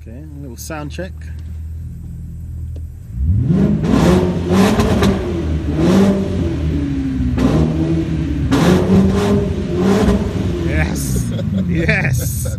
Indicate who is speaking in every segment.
Speaker 1: Okay, a little sound check. Yes, yes.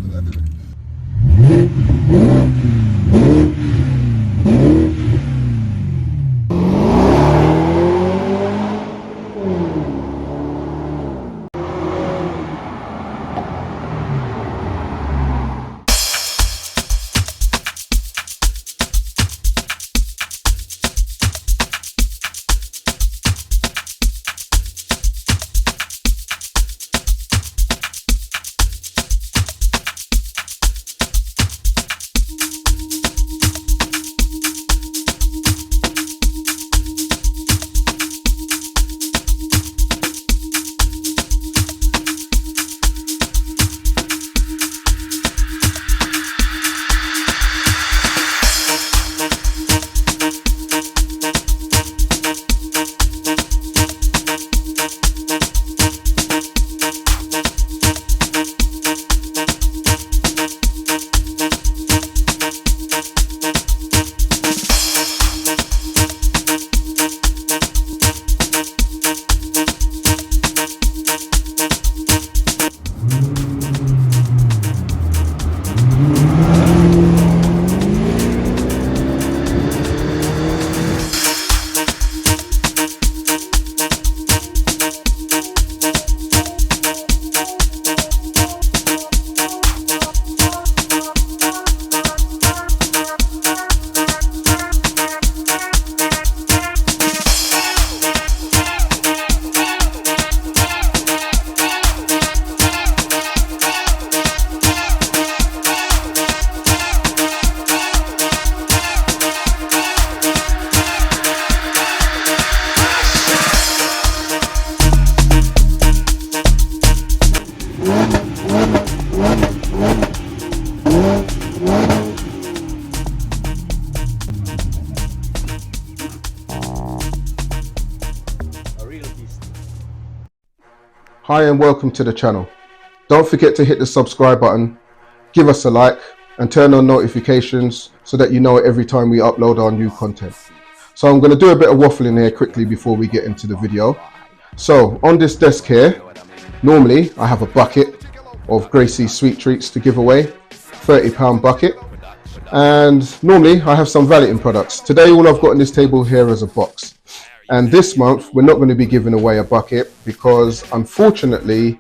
Speaker 2: Hi and welcome to the channel. Don't forget to hit the subscribe button, give us a like and turn on notifications so that you know every time we upload our new content. So I'm going to do a bit of waffling here quickly before we get into the video. So on this desk here, normally I have a bucket of Gracie's sweet treats to give away, £30 bucket, and normally I have some valeting products. Today all I've got on this table here is a box. And this month we're not going to be giving away a bucket because unfortunately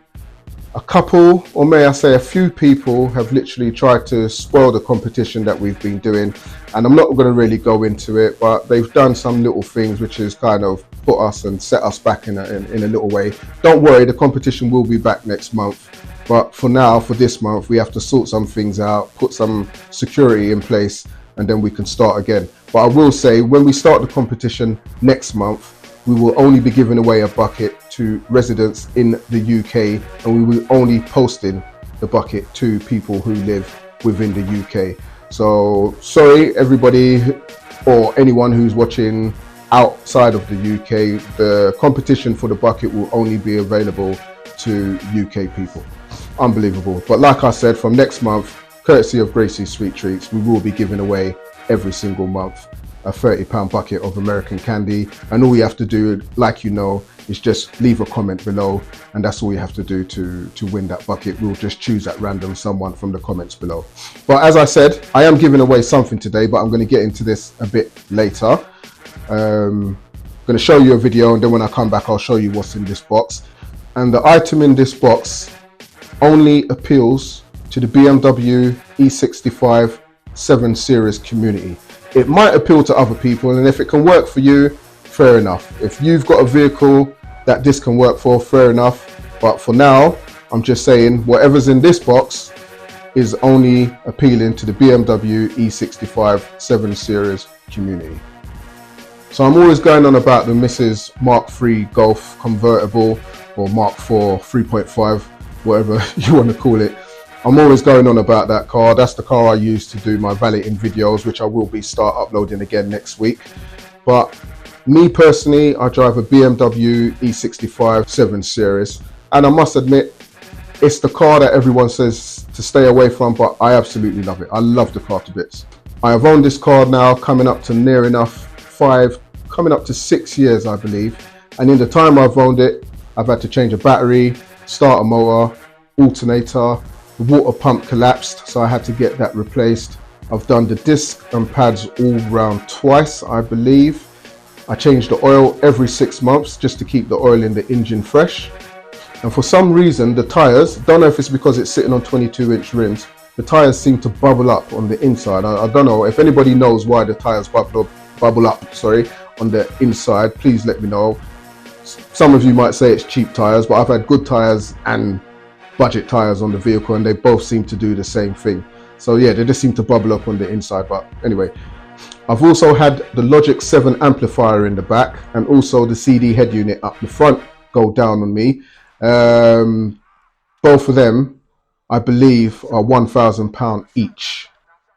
Speaker 2: a couple, or may I say a few people, have literally tried to spoil the competition that we've been doing, and I'm not going to really go into it, but they've done some little things which has kind of put us and set us back in a little way. Don't worry, the competition will be back next month, but for now, for this month, we have to sort some things out, put some security in place, and then we can start again. But I will say, when we start the competition next month, we will only be giving away a bucket to residents in the UK, and we will only posting the bucket to people who live within the UK. So sorry everybody, or anyone who's watching outside of the UK, the competition for the bucket will only be available to UK people. Unbelievable. But like I said, from next month, courtesy of Gracie's Sweet Treats, we will be giving away every single month a £30 bucket of American candy, and all you have to do, like you know, is just leave a comment below, and that's all you have to do to win that bucket. We'll just choose at random someone from the comments below. But as I said, I am giving away something today, but I'm going to get into this a bit later. I'm going to show you a video, and then when I come back I'll show you what's in this box. And the item in this box only appeals to the BMW E65 7 Series community. It might appeal to other people, and if it can work for you, fair enough. If you've got a vehicle that this can work for, fair enough. But for now, I'm just saying whatever's in this box is only appealing to the BMW E65 7 Series community. So I'm always going on about the Mrs. Mark III Golf convertible, or Mark IV 3.5, whatever you want to call it. I'm always going on about that car. That's the car I use to do my valeting videos, which I will start uploading again next week. But me personally, I drive a BMW E65 7 Series, and I must admit, it's the car that everyone says to stay away from, but I absolutely love it. I love the car to bits. I have owned this car now coming up to near enough 6 years, I believe. And in the time I've owned it, I've had to change a battery, start a motor, alternator, the water pump collapsed, so I had to get that replaced. I've done the disc and pads all round twice, I believe. I change the oil every 6 months just to keep the oil in the engine fresh. And for some reason, the tires, don't know if it's because it's sitting on 22-inch rims, the tires seem to bubble up on the inside. I don't know if anybody knows why the tires bubble up on the inside, please let me know. Some of you might say it's cheap tires, but I've had good tires and budget tires on the vehicle, and they both seem to do the same thing. So yeah, they just seem to bubble up on the inside. But anyway, I've also had the Logic 7 amplifier in the back, and also the CD head unit up the front go down on me. Both of them, I believe, are £1,000 each.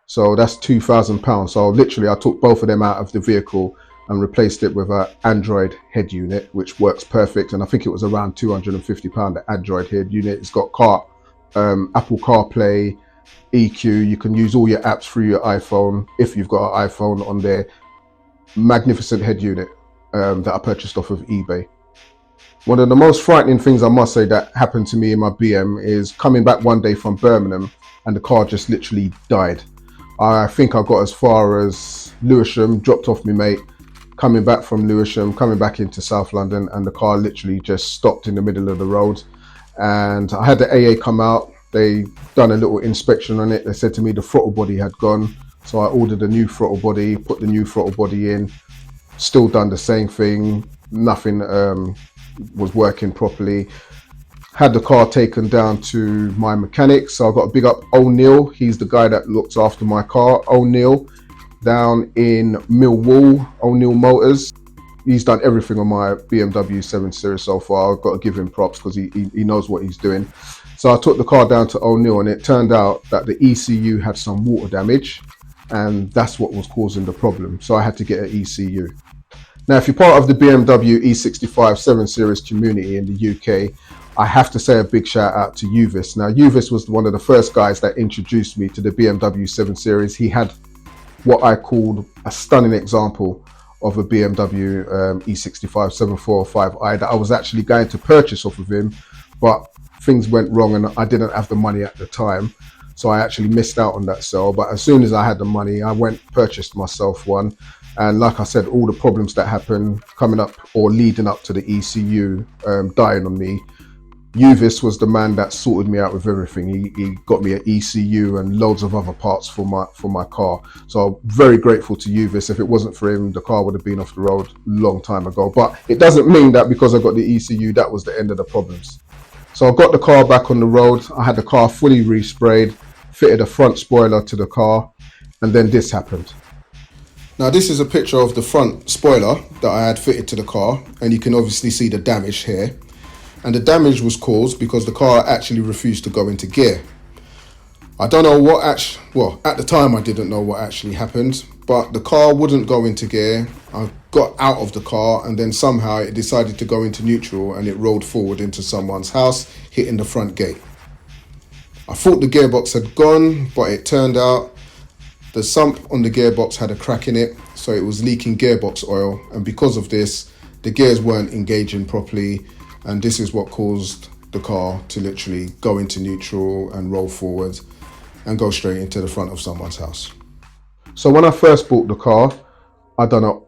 Speaker 2: So that's £2,000. So literally I took both of them out of the vehicle and replaced it with an Android head unit, which works perfect. And I think it was around £250, the Android head unit. It's got Apple CarPlay, EQ. You can use all your apps through your iPhone if you've got an iPhone on there. Magnificent head unit that I purchased off of eBay. One of the most frightening things I must say that happened to me in my BM is coming back one day from Birmingham and the car just literally died. I think I got as far as Lewisham, dropped off my mate, coming back from Lewisham, coming back into South London, and the car literally just stopped in the middle of the road. And I had the AA come out. They done a little inspection on it. They said to me the throttle body had gone. So I ordered a new throttle body, put the new throttle body in, still done the same thing. Nothing was working properly. Had the car taken down to my mechanic. So I got a big up O'Neill. He's the guy that looks after my car. O'Neill down in Millwall, O'Neill Motors. He's done everything on my BMW 7 Series so far. I've got to give him props because he knows what he's doing. So I took the car down to O'Neill, and it turned out that the ECU had some water damage, and that's what was causing the problem. So I had to get an ECU. Now, if you're part of the BMW E65 7 Series community in the UK, I have to say a big shout out to Uvis. Now, Uvis was one of the first guys that introduced me to the BMW 7 Series. He had what I called a stunning example of a BMW E65 745i that I was actually going to purchase off of him, but things went wrong and I didn't have the money at the time. So I actually missed out on that sale. But as soon as I had the money, I went purchased myself one. And like I said, all the problems that happened coming up or leading up to the ECU dying on me, Uvis was the man that sorted me out with everything. He got me an ECU and loads of other parts for my car. So I'm very grateful to Uvis. If it wasn't for him, the car would have been off the road a long time ago. But it doesn't mean that because I got the ECU, that was the end of the problems. So I got the car back on the road. I had the car fully resprayed, fitted a front spoiler to the car, and then this happened. Now this is a picture of the front spoiler that I had fitted to the car, and you can obviously see the damage here. And the damage was caused because the car actually refused to go into gear. I don't know what at the time I didn't know what actually happened, but the car wouldn't go into gear. I got out of the car and then somehow it decided to go into neutral and it rolled forward into someone's house, hitting the front gate. I thought the gearbox had gone, but it turned out the sump on the gearbox had a crack in it, so it was leaking gearbox oil, and because of this, the gears weren't engaging properly, and this is what caused the car to literally go into neutral and roll forward and go straight into the front of someone's house. So when I first bought the car, I done a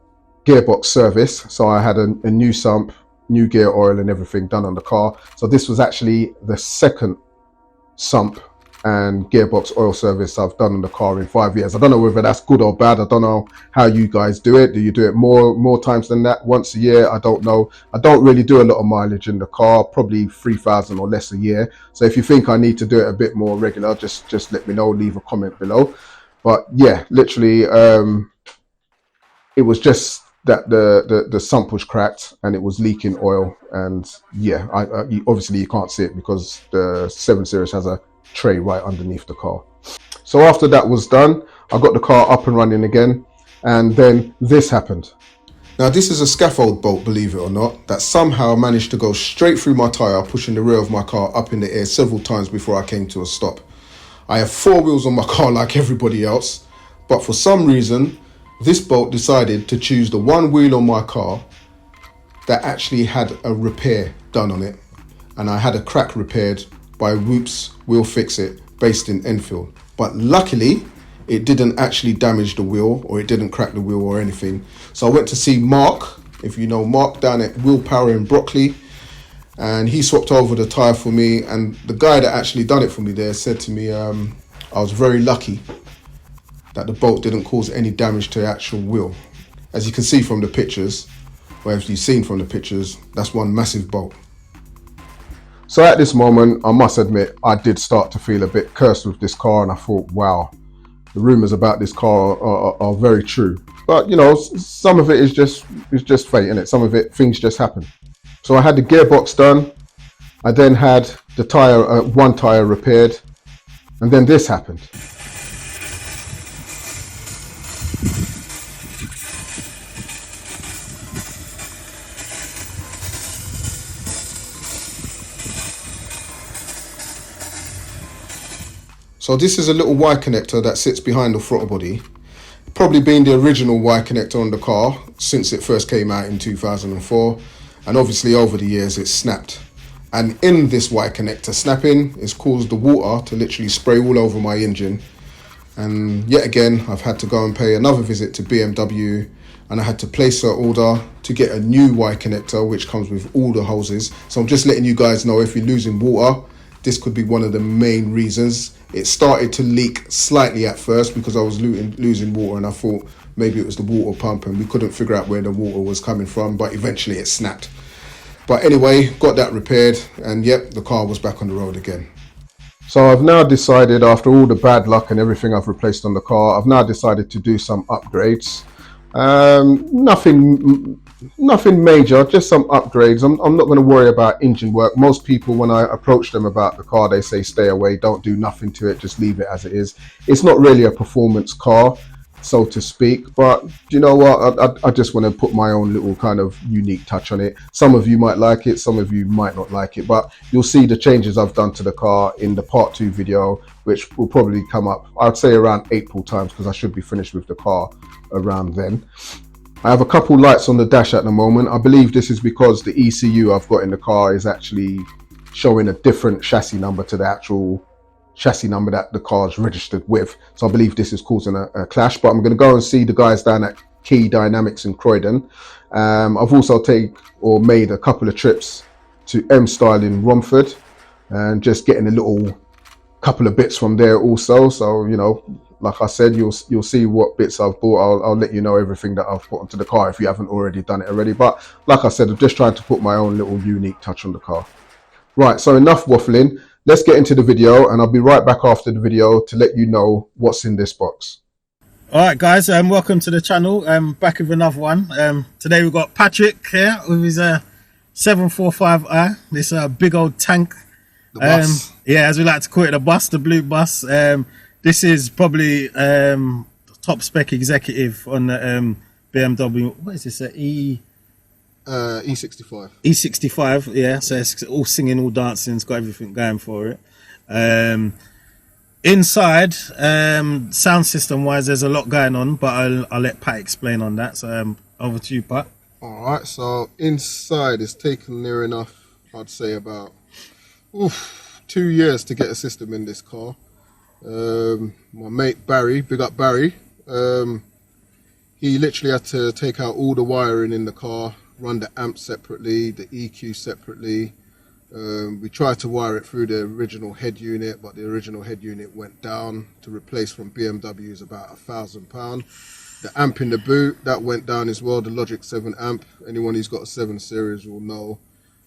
Speaker 2: gearbox service, so I had a new sump, new gear oil and everything done on the car. So this was actually the second sump and gearbox oil service I've done on the car in 5 years. I don't know whether that's good or bad. I don't know how you guys do it. Do you do it more times than that, once a year? I don't know. I don't really do a lot of mileage in the car, probably 3,000 or less a year. So if you think I need to do it a bit more regular, just let me know, leave a comment below. But yeah, literally it was just that the sump was cracked and it was leaking oil, and yeah, obviously you can't see it because the 7 Series has a tray right underneath the car. So after that was done, I got the car up and running again, and then this happened. Now this is a scaffold bolt, believe it or not, that somehow managed to go straight through my tyre, pushing the rear of my car up in the air several times before I came to a stop. I have 4 wheels on my car like everybody else, but for some reason, this boat decided to choose the one wheel on my car that actually had a repair done on it. And I had a crack repaired by Whoops Wheel Fix It, based in Enfield. But luckily, it didn't actually damage the wheel, or it didn't crack the wheel or anything. So I went to see Mark, if you know Mark, down at Wheel Power in Brockley, and he swapped over the tyre for me. And the guy that actually done it for me there said to me, I was very lucky that the bolt didn't cause any damage to the actual wheel. As you can see from the pictures, or if you've seen from the pictures, that's one massive bolt. So at this moment, I must admit, I did start to feel a bit cursed with this car, and I thought, wow, the rumours about this car are very true. But you know, some of it is just fate, innit? Some of it, things just happen. So I had the gearbox done. I then had the tyre, one tyre repaired, and then this happened. So this is a little Y connector that sits behind the throttle body, probably been the original Y connector on the car since it first came out in 2004, and obviously over the years it's snapped. And in this Y connector snapping, it's caused the water to literally spray all over my engine. And yet again, I've had to go and pay another visit to BMW, and I had to place an order to get a new Y connector, which comes with all the hoses. So I'm just letting you guys know, if you're losing water, this could be one of the main reasons. It started to leak slightly at first because I was losing water, and I thought maybe it was the water pump and we couldn't figure out where the water was coming from, but eventually it snapped. But anyway, got that repaired, and yep, the car was back on the road again. So I've now decided, after all the bad luck and everything I've replaced on the car, I've now decided to do some upgrades. Nothing major, just some upgrades. I'm not going to worry about engine work. Most people, when I approach them about the car, they say stay away, don't do nothing to it, just leave it as it is. It's not really a performance car, so to speak, but you know what, I just want to put my own little kind of unique touch on it. Some of you might like it, some of you might not like it, but you'll see the changes I've done to the car in the part 2 video, which will probably come up, I'd say around April times, because I should be finished with the car around then. I have a couple lights on the dash at the moment. I believe this is because the ECU I've got in the car is actually showing a different chassis number to the actual chassis number that the car is registered with. So I believe this is causing a clash, but I'm going to go and see the guys down at Key Dynamics in Croydon. I've also made a couple of trips to M-Style in Romford, and just getting a little couple of bits from there also. So, you know, like I said, you'll see what bits I've bought. I'll let you know everything that I've put onto the car if you haven't already done it already. But like I said, I'm just trying to put my own little unique touch on the car. Right, so enough waffling. Let's get into the video, and I'll be right back after the video to let you know what's in this box.
Speaker 1: All right, guys, welcome to the channel. Back with another one. Today we've got Patrick here with his 745i. This big old tank.
Speaker 2: The bus.
Speaker 1: Yeah, as we like to call it, the bus, the blue bus. This is probably the top spec executive on the BMW. What is this?
Speaker 2: E65.
Speaker 1: E65, yeah. So it's all singing, all dancing. It's got everything going for it. Inside, sound system wise, there's a lot going on, but I'll let Pat explain on that. So over to you, Pat.
Speaker 2: All right. So inside, it's taken near enough, I'd say about 2 years to get a system in this car. My mate Barry, big up Barry, he literally had to take out all the wiring in the car, run the amp separately, the EQ separately. We tried to wire it through the original head unit, but the original head unit went down. To replace from BMWs about £1,000. The amp in the boot, that went down as well, the Logic 7 amp. Anyone who's got a 7 series will know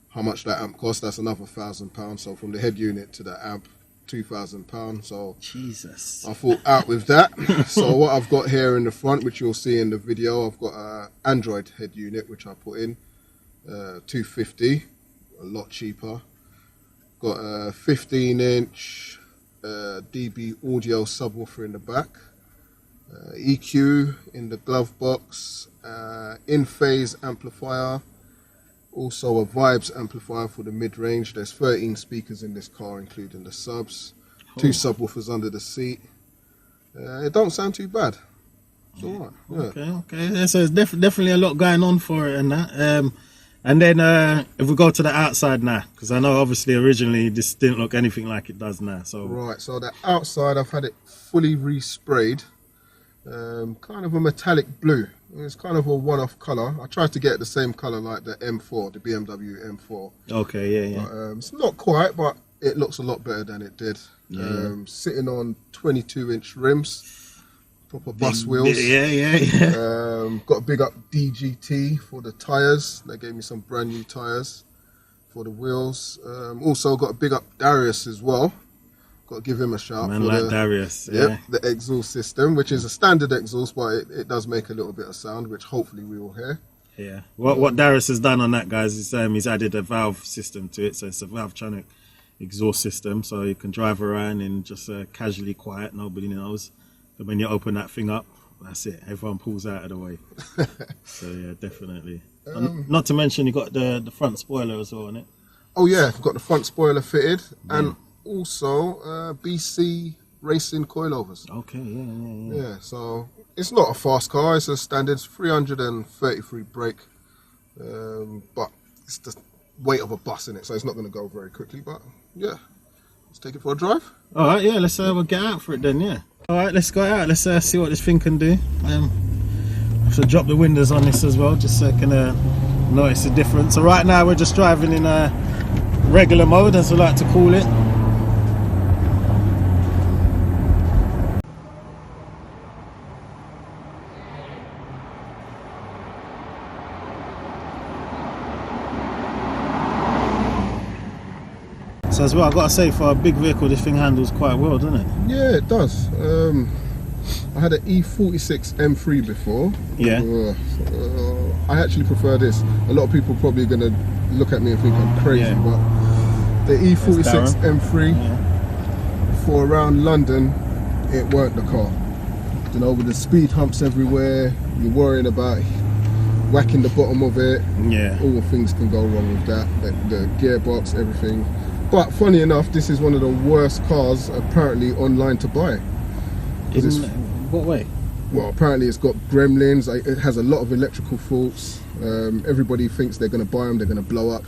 Speaker 2: how much that amp costs. That's another £1,000. So from the head unit to the amp, £2,000. So Jesus, I thought out with that. So what I've got here in the front, which you'll see in the video, I've got an Android head unit which I put in, $250, a lot cheaper. Got a 15-inch dB audio subwoofer in the back, EQ in the glove box, in-phase amplifier, also a vibes amplifier for the mid-range. There's 13 speakers in this car, including the subs. 2 subwoofers under the seat. It don't sound too bad. It's all right. Yeah.
Speaker 1: Okay. Yeah, so there's definitely a lot going on for it and that. And then if we go to the outside now, because I know obviously originally this didn't look anything like it does now. So
Speaker 2: right, so the outside I've had it fully resprayed, kind of a metallic blue. It's kind of a one-off colour. I tried to get the same colour like the M4, the BMW M4.
Speaker 1: Okay, yeah.
Speaker 2: But, it's not quite, but it looks a lot better than it did. Sitting on 22-inch rims. Proper bus wheels.
Speaker 1: Yeah.
Speaker 2: Got a big up DGT for the tyres. They gave me some brand new tyres for the wheels. Also got a big up Darius as well. Got to give him a shout.
Speaker 1: Man, like Darius.
Speaker 2: Yep, the exhaust system, which is a standard exhaust, but it does make a little bit of sound, which hopefully we will hear.
Speaker 1: Yeah. What Darius has done on that, guys, is he's added a valve system to it. So it's a Valvetronic exhaust system, so you can drive around and just casually quiet. Nobody knows. But when you open that thing up, that's it. Everyone pulls out of the way. So yeah, definitely. Not to mention you got the front spoiler as well on it.
Speaker 2: Oh yeah, I've got the front spoiler fitted, and also BC racing coilovers.
Speaker 1: Okay, yeah.
Speaker 2: Yeah, so it's not a fast car. It's a standard 333 brake, but it's the weight of a bus in it, so it's not going to go very quickly. But yeah, let's take it for a drive.
Speaker 1: All right, yeah. Let's we'll get out for it then. Yeah. All right, let's go out. Let's see what this thing can do. I have to drop the windows on this as well, just so I can notice the difference. So right now we're just driving in regular mode, as we like to call it. So as well, I've got to say, for a big vehicle, this thing handles quite well, doesn't it?
Speaker 2: Yeah, it does. I had an E46 M3 before.
Speaker 1: Yeah.
Speaker 2: I actually prefer this. A lot of people probably going to look at me and think I'm crazy, but the E46 M3 for around London, it weren't the car. You know, with the speed humps everywhere, you're worrying about whacking the bottom of it.
Speaker 1: Yeah.
Speaker 2: All things can go wrong with that. The gearbox, everything. But funny enough, this is one of the worst cars apparently online to buy.
Speaker 1: In what way?
Speaker 2: Well, apparently it's got gremlins. It has a lot of electrical faults. Everybody thinks they're going to buy them, they're going to blow up.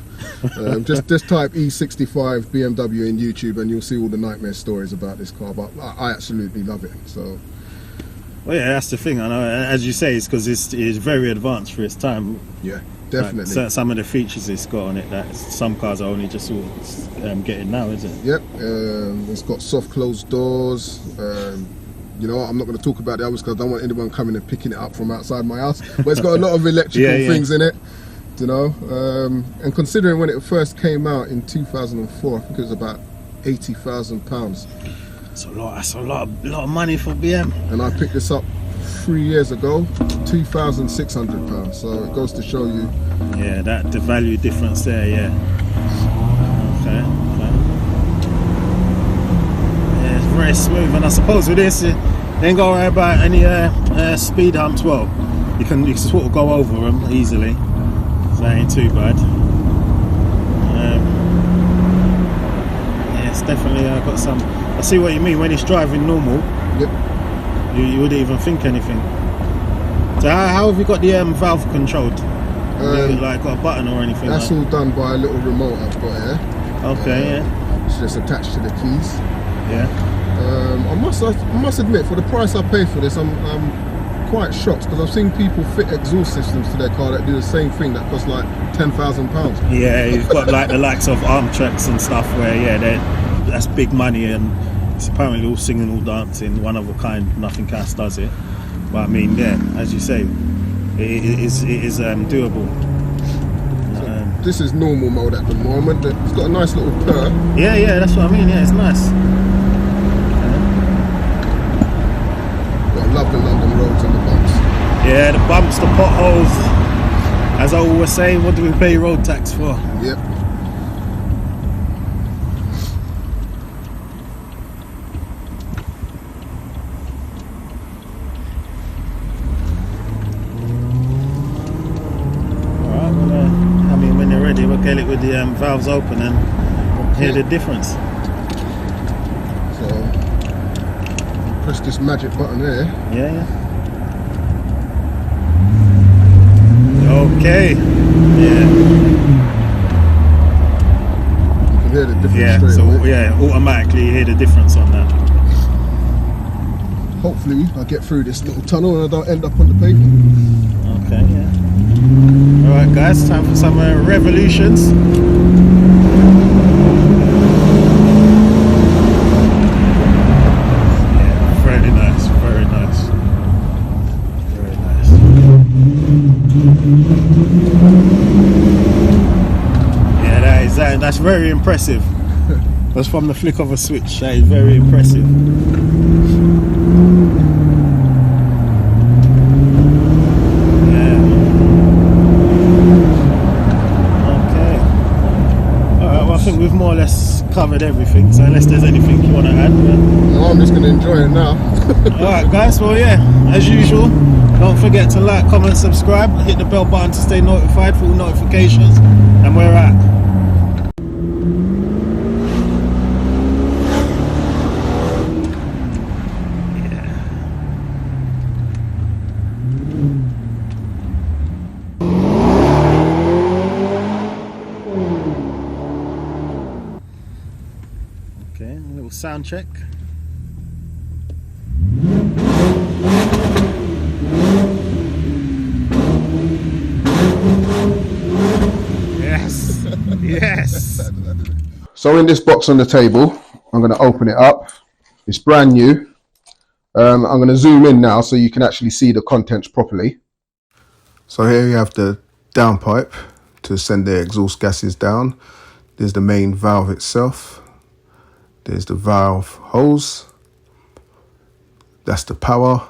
Speaker 2: Just type E65 BMW in YouTube and you'll see all the nightmare stories about this car. But I absolutely love it. So.
Speaker 1: Well, yeah, that's the thing. I know, as you say, it's because it's very advanced for its time.
Speaker 2: Yeah, definitely.
Speaker 1: Like, some of the features it's got on it that some cars are only just sort of getting now, isn't it?
Speaker 2: Yep. It's got soft closed doors. You know, I'm not going to talk about the others because I don't want anyone coming and picking it up from outside my house. But it's got a lot of electrical things in it. You know, and considering when it first came out in 2004, I think it was about £80,000.
Speaker 1: That's a lot of money for BM.
Speaker 2: And I picked this up 3 years ago, £2,600. So it goes to show you.
Speaker 1: Yeah, the value difference there. Yeah. Okay. Yeah, it's very smooth, and I suppose with this, they ain't got to worry about any speed humps. Well, you can sort of go over them easily. So that ain't too bad. Yeah, it's definitely got some. I see what you mean. When it's driving normal, you wouldn't even think anything. So how have you got the valve controlled? Like got a button or anything?
Speaker 2: That's all done by a little remote I've got here.
Speaker 1: Okay,
Speaker 2: It's just attached to the keys.
Speaker 1: Yeah.
Speaker 2: I must admit, for the price I pay for this, I'm quite shocked because I've seen people fit exhaust systems to their car that do the same thing that costs like £10,000.
Speaker 1: Yeah, you've got like the likes of Armtreks and stuff where that's big money, and it's apparently all singing, all dancing, one of a kind, nothing else does it. But I mean, yeah, as you say, it is doable.
Speaker 2: So this is normal mode at the moment. It's got a nice little purr.
Speaker 1: Yeah, that's what I mean. Yeah, it's nice.
Speaker 2: I love the London roads and the bumps.
Speaker 1: Yeah, the bumps, the potholes. As I always say, what do we pay road tax for?
Speaker 2: Yep.
Speaker 1: We'll get it with the valves open and hear the difference.
Speaker 2: So Press this magic button there.
Speaker 1: Yeah. Okay. Yeah.
Speaker 2: You can hear the difference
Speaker 1: Yeah.
Speaker 2: straight
Speaker 1: So
Speaker 2: away.
Speaker 1: yeah, automatically you hear the difference on that.
Speaker 2: Hopefully I get through this little tunnel and I don't end up on the pavement.
Speaker 1: Okay. Yeah. All right, guys. Time for some revolutions. Yeah. Very nice. Very nice. Very nice. Yeah, that's very impressive. That's from the flick of a switch. That is very impressive. Yeah. Okay. Alright, well I think we've more or less covered everything, so unless there's anything you want to add.
Speaker 2: No, I'm just going to enjoy it now.
Speaker 1: Alright guys, well yeah, as usual, don't forget to like, comment, subscribe, hit the bell button to stay notified for all notifications, and we're at. Okay, a little sound check. Yes, yes.
Speaker 2: So in this box on the table, I'm going to open it up. It's brand new. I'm going to zoom in now so you can actually see the contents properly. So here you have the downpipe to send the exhaust gases down. There's the main valve itself. There's the valve hose. That's the power.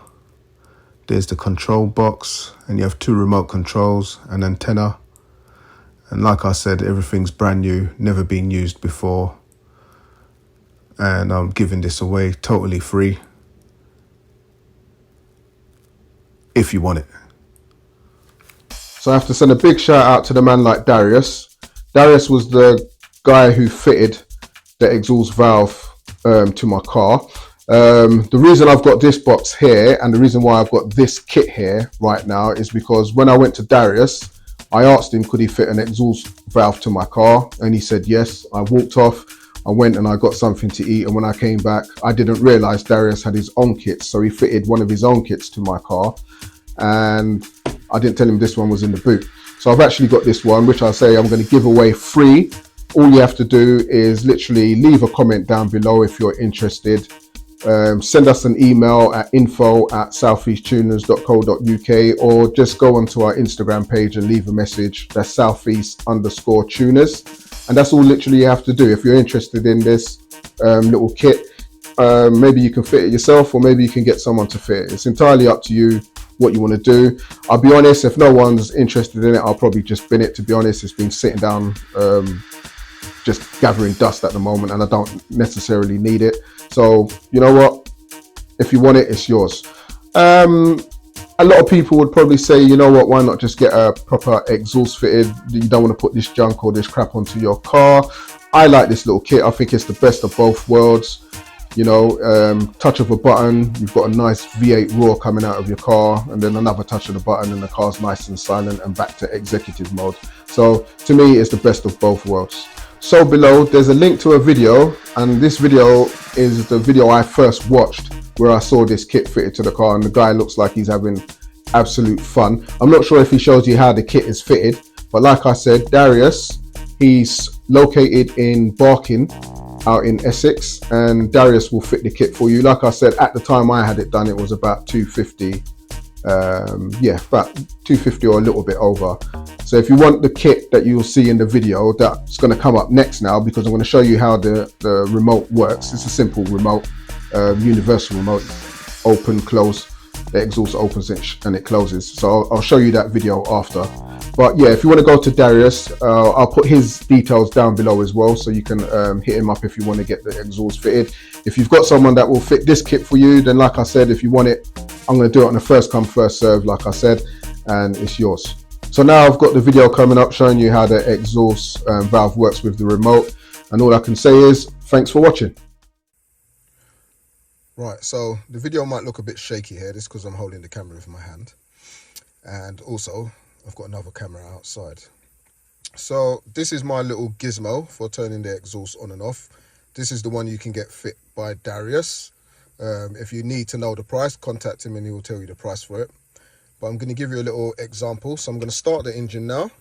Speaker 2: There's the control box, and you have two remote controls, an antenna. And like I said, everything's brand new, never been used before. And I'm giving this away totally free if you want it. So I have to send a big shout out to the man like Darius. Darius was the guy who fitted the exhaust valve to my car. The reason I've got this box here and the reason why I've got this kit here right now is because when I went to Darius, I asked him could he fit an exhaust valve to my car, and he said yes. I walked off, I went and I got something to eat, and when I came back I didn't realize Darius had his own kits, so he fitted one of his own kits to my car, and I didn't tell him this one was in the boot. So I've actually got this one, which I say I'm going to give away free. All you have to do is literally leave a comment down below if you're interested. Send us an email at info@southeasttuners.co.uk, or just go onto our Instagram page and leave a message. That's southeast_tuners, and that's all literally you have to do. If you're interested in this little kit, maybe you can fit it yourself, or maybe you can get someone to fit it. It's entirely up to you what you want to do. I'll be honest, if no one's interested in it, I'll probably just bin it. To be honest, it's been sitting down just gathering dust at the moment, and I don't necessarily need it. So you know what, if you want it, it's yours. A lot of people would probably say, you know what, why not just get a proper exhaust fitted? You don't want to put this junk or this crap onto your car. I like this little kit. I think it's the best of both worlds. You know, touch of a button, you've got a nice V8 roar coming out of your car, and then another touch of the button and the car's nice and silent and back to executive mode. So to me, it's the best of both worlds. So below there's a link to a video, and this video is the video I first watched where I saw this kit fitted to the car, and the guy looks like he's having absolute fun. I'm not sure if he shows you how the kit is fitted, but like I said, Darius, he's located in Barking out in Essex, and Darius will fit the kit for you. Like I said, at the time I had it done, it was about 250. Yeah, about 250 or a little bit over. So if you want the kit that you'll see in the video, that's going to come up next now, because I'm going to show you how the remote works. It's a simple remote, universal remote, open, close. The exhaust opens and it closes. So I'll show you that video after. But yeah, if you want to go to Darius, I'll put his details down below as well, so you can hit him up if you want to get the exhaust fitted. If you've got someone that will fit this kit for you, then like I said, if you want it, I'm going to do it on a first come first serve, like I said, and it's yours. So now I've got the video coming up showing you how the exhaust valve works with the remote, and all I can say is thanks for watching. Right, so the video might look a bit shaky here. This is because I'm holding the camera with my hand, and also I've got another camera outside. So this is my little gizmo for turning the exhaust on and off. This is the one you can get fit by Darius. If you need to know the price, contact him and he will tell you the price for it. But I'm going to give you a little example. So I'm going to start the engine now.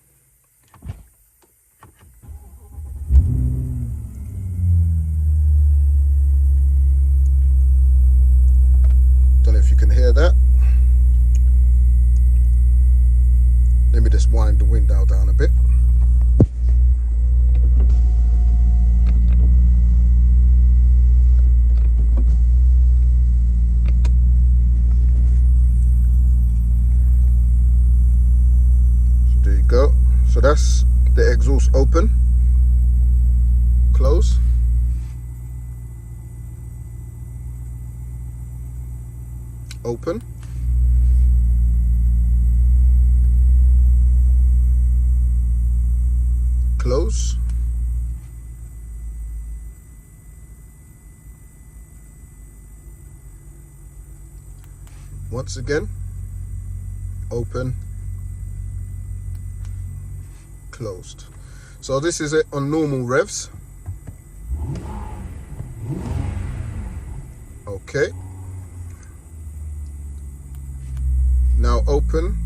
Speaker 2: Don't know if you can hear that. Let me just wind the window down a bit. So there you go. So that's the exhaust open, close. Open, close, once again, open, closed. So this is it on normal revs. Okay. Now open